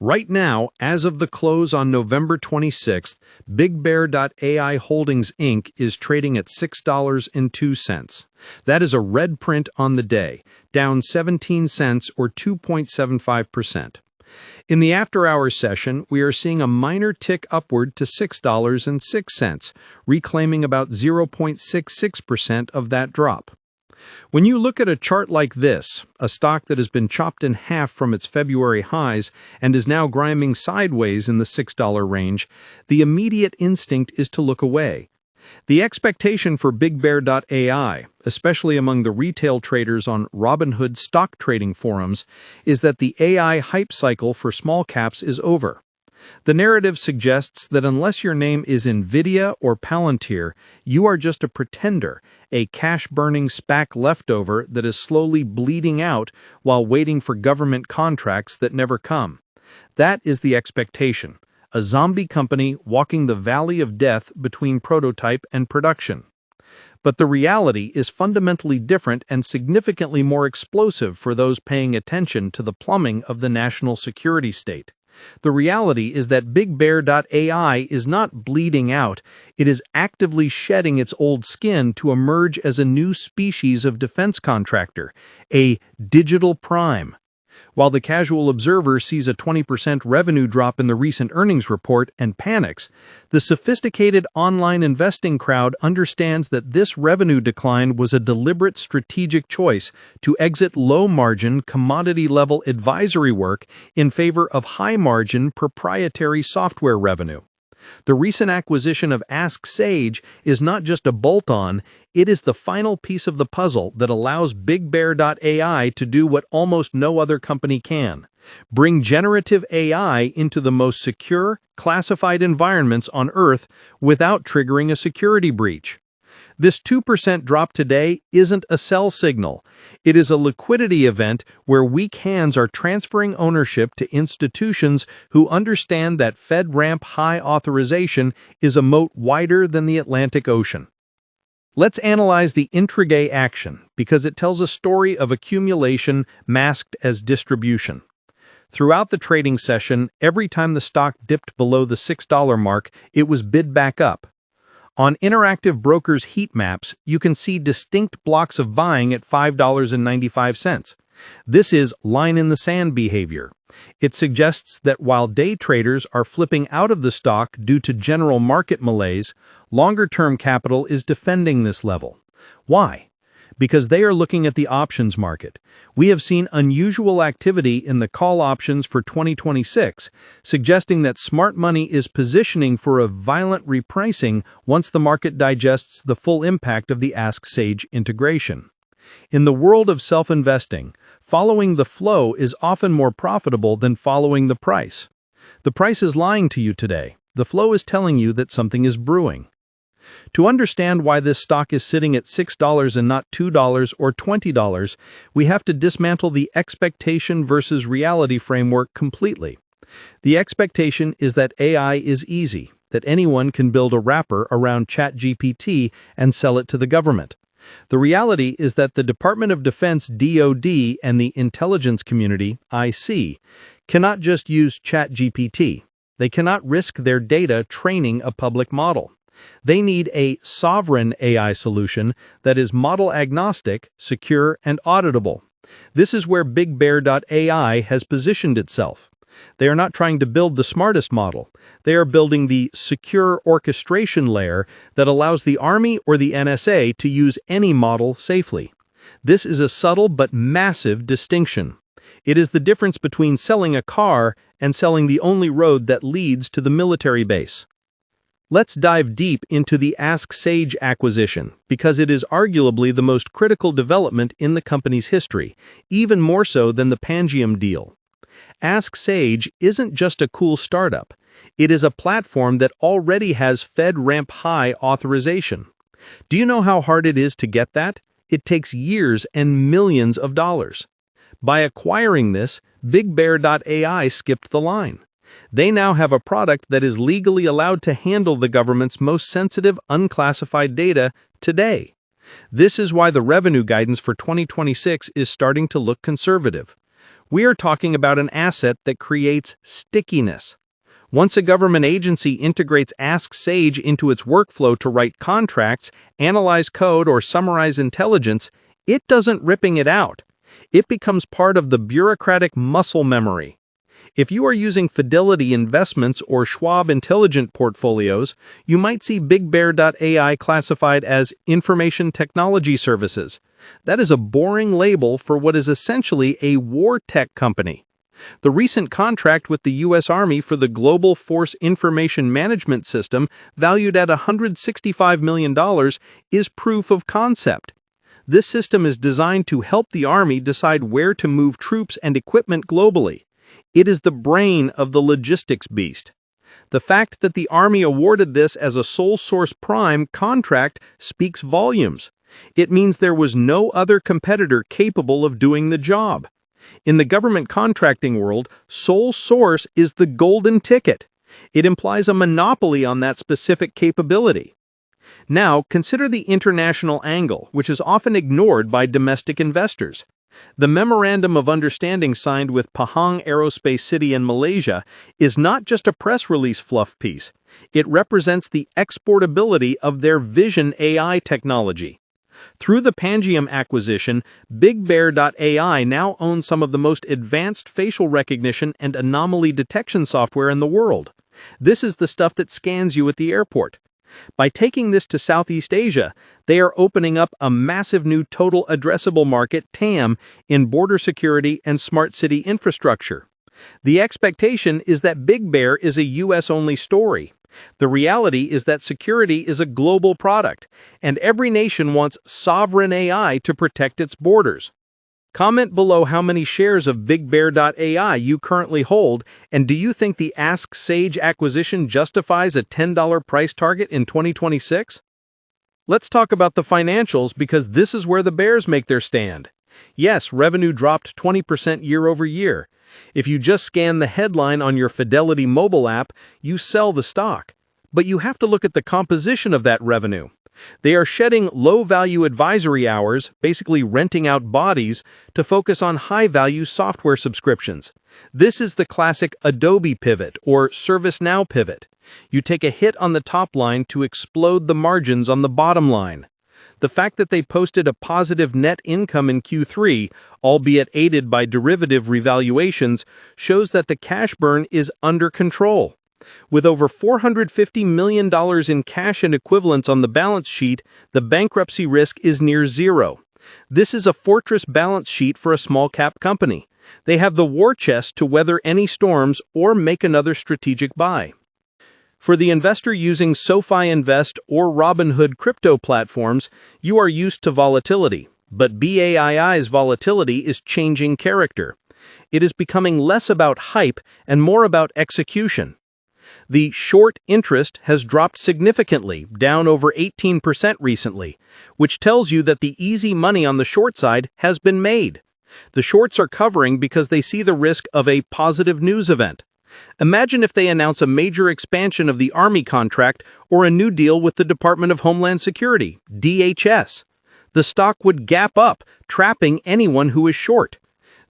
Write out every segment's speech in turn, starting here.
Right now, as of the close on November 26th, BigBear.ai Holdings Inc. is trading at $6.02. That is a red print on the day, down 17 cents or 2.75%. In the after-hours session, we are seeing a minor tick upward to $6.06, reclaiming about 0.66% of that drop. When you look at a chart like this, a stock that has been chopped in half from its February highs and is now grinding sideways in the $6 range, the immediate instinct is to look away. The expectation for BigBear.ai, especially among the retail traders on Robinhood stock trading forums, is that the AI hype cycle for small caps is over. The narrative suggests that unless your name is NVIDIA or Palantir, you are just a pretender, a cash-burning SPAC leftover that is slowly bleeding out while waiting for government contracts that never come. That is the expectation, a zombie company walking the valley of death between prototype and production. But the reality is fundamentally different and significantly more explosive for those paying attention to the plumbing of the national security state. The reality is that BigBear.ai is not bleeding out, it is actively shedding its old skin to emerge as a new species of defense contractor, a digital prime. While the casual observer sees a 20% revenue drop in the recent earnings report and panics, the sophisticated online investing crowd understands that this revenue decline was a deliberate strategic choice to exit low-margin, commodity-level advisory work in favor of high-margin, proprietary software revenue. The recent acquisition of Ask Sage is not just a bolt-on, it is the final piece of the puzzle that allows BigBear.ai to do what almost no other company can: bring generative AI into the most secure, classified environments on Earth without triggering a security breach. This 2% drop today isn't a sell signal. It is a liquidity event where weak hands are transferring ownership to institutions who understand that FedRAMP high authorization is a moat wider than the Atlantic Ocean. Let's analyze the intraday action because it tells a story of accumulation masked as distribution. Throughout the trading session, every time the stock dipped below the $6 mark, it was bid back up. On Interactive Broker's heat maps, you can see distinct blocks of buying at $5.95. This is line-in-the-sand behavior. It suggests that while day traders are flipping out of the stock due to general market malaise, longer-term capital is defending this level. Why? Because they are looking at the options market. We have seen unusual activity in the call options for 2026, suggesting that smart money is positioning for a violent repricing once the market digests the full impact of the Ask Sage integration. In the world of self-investing, following the flow is often more profitable than following the price. The price is lying to you today. The flow is telling you that something is brewing. To understand why this stock is sitting at $6 and not $2 or $20, we have to dismantle the expectation versus reality framework completely. The expectation is that AI is easy, that anyone can build a wrapper around ChatGPT and sell it to the government. The reality is that the Department of Defense (DoD) and the intelligence community (IC) cannot just use ChatGPT. They cannot risk their data training a public model. They need a sovereign AI solution that is model agnostic, secure, and auditable. This is where BigBear.ai has positioned itself. They are not trying to build the smartest model. They are building the secure orchestration layer that allows the Army or the NSA to use any model safely. This is a subtle but massive distinction. It is the difference between selling a car and selling the only road that leads to the military base. Let's dive deep into the Ask Sage acquisition because it is arguably the most critical development in the company's history, even more so than the Pangiam deal. Ask Sage isn't just a cool startup. It is a platform that already has FedRAMP high authorization. Do you know how hard it is to get that? It takes years and millions of dollars. By acquiring this, BigBear.ai skipped the line. They now have a product that is legally allowed to handle the government's most sensitive, unclassified data today. This is why the revenue guidance for 2026 is starting to look conservative. We are talking about an asset that creates stickiness. Once a government agency integrates Ask Sage into its workflow to write contracts, analyze code, or summarize intelligence, it doesn't ripping it out. It becomes part of the bureaucratic muscle memory. If you are using Fidelity Investments or Schwab Intelligent Portfolios, you might see BigBear.ai classified as Information Technology Services. That is a boring label for what is essentially a war tech company. The recent contract with the U.S. Army for the Global Force Information Management System, valued at $165 million, is proof of concept. This system is designed to help the Army decide where to move troops and equipment globally. It is the brain of the logistics beast. The fact that the Army awarded this as a sole source prime contract speaks volumes. It means there was no other competitor capable of doing the job. In the government contracting world, sole source is the golden ticket. It implies a monopoly on that specific capability. Now, consider the international angle, which is often ignored by domestic investors. The Memorandum of Understanding signed with Pahang Aerospace City in Malaysia is not just a press release fluff piece. It represents the exportability of their Vision AI technology. Through the Pangiam acquisition, BigBear.ai now owns some of the most advanced facial recognition and anomaly detection software in the world. This is the stuff that scans you at the airport. By taking this to Southeast Asia, they are opening up a massive new total addressable market (TAM) in border security and smart city infrastructure. The expectation is that BigBear is a US-only story. The reality is that security is a global product, and every nation wants sovereign AI to protect its borders. Comment below how many shares of BigBear.ai you currently hold, and do you think the Ask Sage acquisition justifies a $10 price target in 2026? Let's talk about the financials, because this is where the bears make their stand. Yes, revenue dropped 20% year over year. If you just scan the headline on your Fidelity mobile app, you sell the stock. But you have to look at the composition of that revenue. They are shedding low-value advisory hours, basically renting out bodies, to focus on high-value software subscriptions. This is the classic Adobe pivot or ServiceNow pivot. You take a hit on the top line to explode the margins on the bottom line. The fact that they posted a positive net income in Q3, albeit aided by derivative revaluations, shows that the cash burn is under control. With over $450 million in cash and equivalents on the balance sheet, the bankruptcy risk is near zero. This is a fortress balance sheet for a small-cap company. They have the war chest to weather any storms or make another strategic buy. For the investor using SoFi Invest or Robinhood crypto platforms, you are used to volatility, but BAII's volatility is changing character. It is becoming less about hype and more about execution. The short interest has dropped significantly, down over 18% recently, which tells you that the easy money on the short side has been made. The shorts are covering because they see the risk of a positive news event. Imagine if they announce a major expansion of the Army contract or a new deal with the Department of Homeland Security, DHS. The stock would gap up, trapping anyone who is short.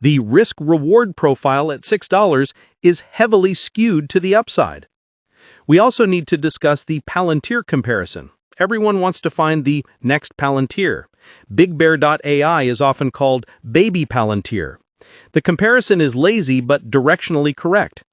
The risk-reward profile at $6 is heavily skewed to the upside. We also need to discuss the Palantir comparison. Everyone wants to find the next Palantir. BigBear.ai is often called Baby Palantir. The comparison is lazy but directionally correct.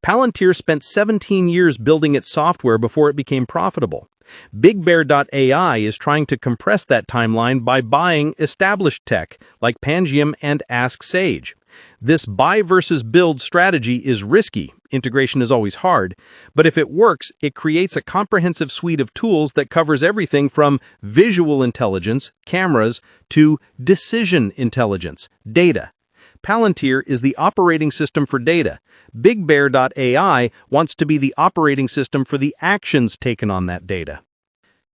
Palantir spent 17 years building its software before it became profitable. BigBear.ai is trying to compress that timeline by buying established tech like Pangiam and Ask Sage. This buy versus build strategy is risky. Integration is always hard, but if it works, it creates a comprehensive suite of tools that covers everything from visual intelligence, cameras, to decision intelligence, data. Palantir is the operating system for data. BigBear.ai wants to be the operating system for the actions taken on that data.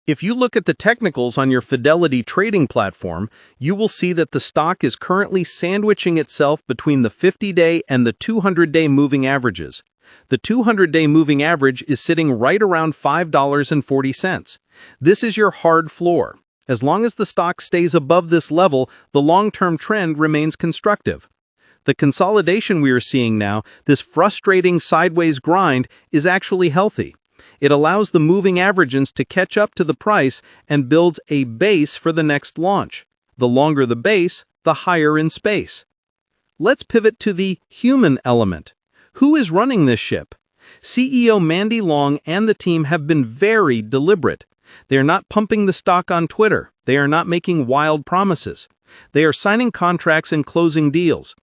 If you look at the technicals on your Fidelity trading platform, you will see that the stock is currently sandwiching itself between the 50-day and the 200-day moving averages. The 200-day moving average is sitting right around $5.40. This is your hard floor. As long as the stock stays above this level, the long-term trend remains constructive. The consolidation we are seeing now, this frustrating sideways grind, is actually healthy. It allows the moving averages to catch up to the price and builds a base for the next launch. The longer the base, the higher in space. Let's pivot to the human element. Who is running this ship? CEO Mandy Long and the team have been very deliberate. They are not pumping the stock on Twitter. They are not making wild promises. They are signing contracts and closing deals.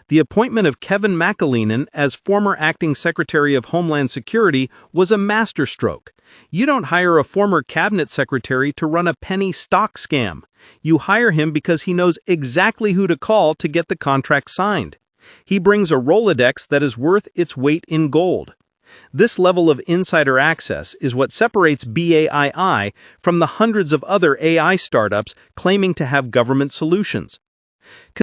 The appointment of Kevin McAleenan as former acting Secretary of Homeland Security was a masterstroke. You don't hire a former cabinet secretary to run a penny stock scam. You hire him because he knows exactly who to call to get the contract signed. He brings a Rolodex that is worth its weight in gold. This level of insider access is what separates BAII from the hundreds of other AI startups claiming to have government solutions.